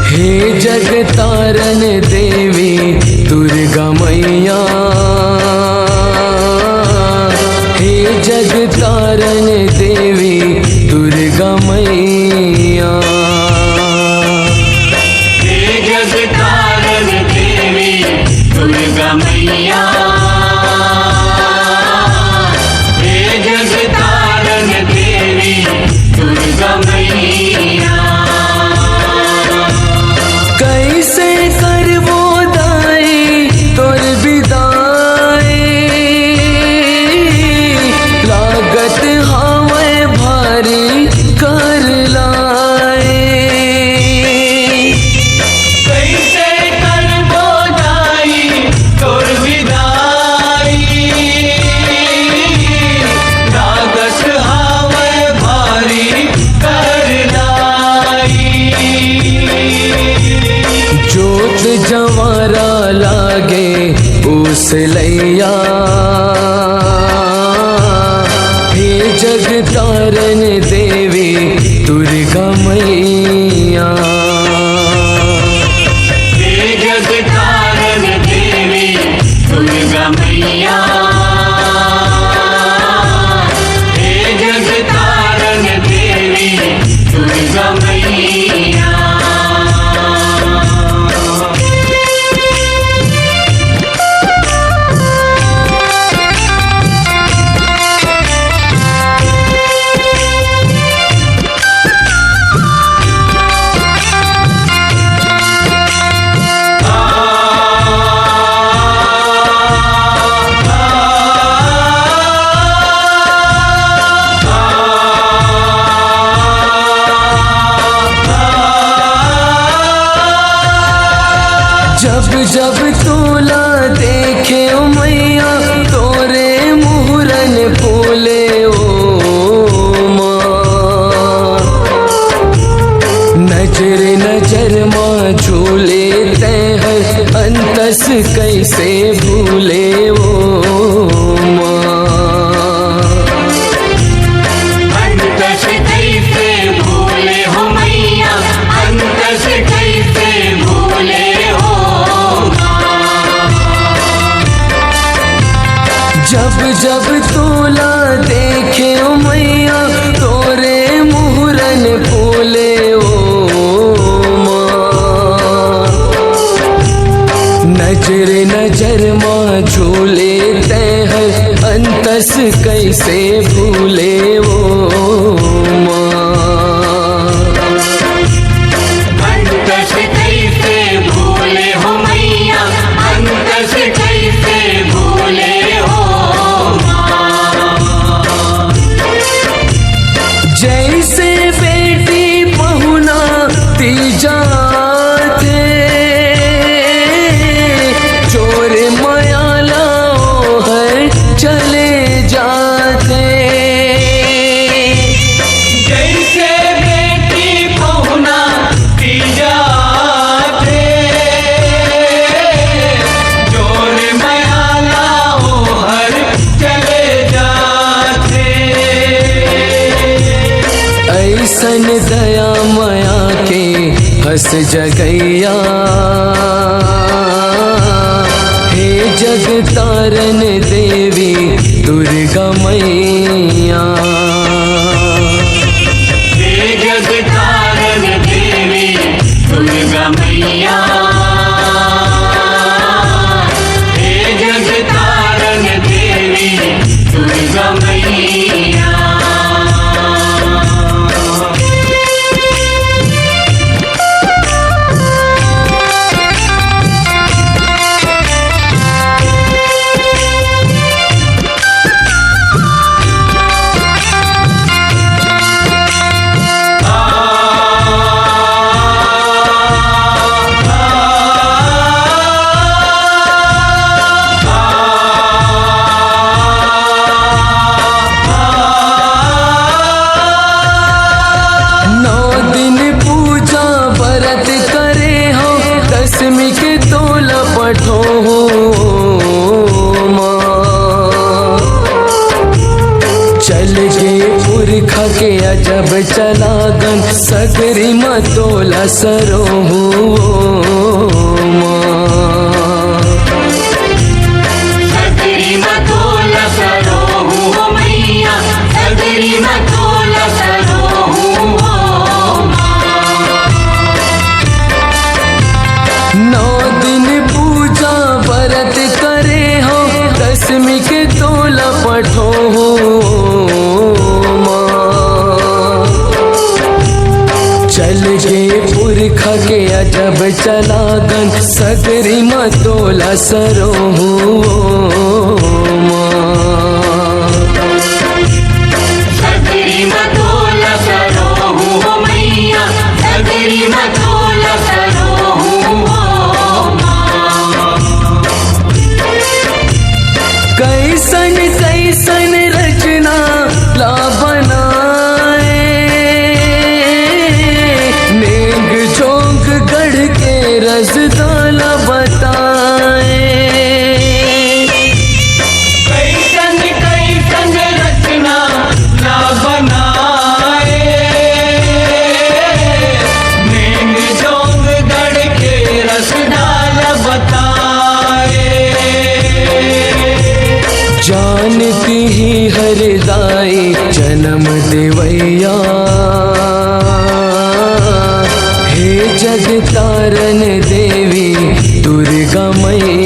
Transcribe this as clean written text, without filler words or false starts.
हे जगतारण देवी दुर्गा मैया, हे जगतारण देवी दुर्गा मैया, हे जगतारण देवी दुर्गा मैया, हे जगतारण देवी दुर्गा मैया। कैसे करबो दाई तोर विदाई, लागत हवे भारी कर लाए। कैसे करबो दाई तोर विदाई, लागत हवे भारी कर लाई। जोत जवारा लागे उस लैया, हे जगतारण देवी दुर्गा मैया, हे जगतारण देवी दुर्गा मैया, हे जगतारण देवी दुर्गा मैया। जब जब तोला देखे ओ मैया तोरे मुहरन फूले ओ माँ, नजर नजर माँ झूले तैं अंतस कैसे भूले ओ माँ। अंतस कैसे भूले हो मैया, अंतस कैसे भूले हो माँ। जब जब तोला देखे ओ मैया तोरे मुहरन फूले ओ माँ, नजर नजर माँ झूले तैं अंतस कैसे भूले ओ माँ। अंतस कैसे भूले हो मैया, अंतस कैसे भूले हो माँ। जैसे बेटी पहुना तीजा थे, चोर माया लाओ है चले जाते। जैसे बेटी पहुना तीजा थे, जोर माया लाओ हर चले जाते। ऐसन दया माया के हंस जगैया, हे जगतारण देवी दुर्गा मैया, हे जगतारण देवी दुर्गा मैया, हे जगतारण अजब चलागन सगरी मतोला सरोहू सगरी मतोला सरोहू मैया, सगरी मतोला सरोहू माँ। 9 दिन पूजा व्रत करे हो, दसवीं के तोला पठो हो चल गे पुरखा के अजब चलागन सगरी मतोला सरोहू सगरी मतोला सरोहू मैया, सगरी मतोला सरोहू माँ। कैसन कैसन रचना ला बनाए, नेग जोग गढ़ के रसदाला बताए। कैसन कैसन रचना ना बनाए, नेंग जोग गढ़ के रसदाल बताए। जानती ही हरदाई जन्म देवैया, हे जग तारन देवी दुर्गा मैया।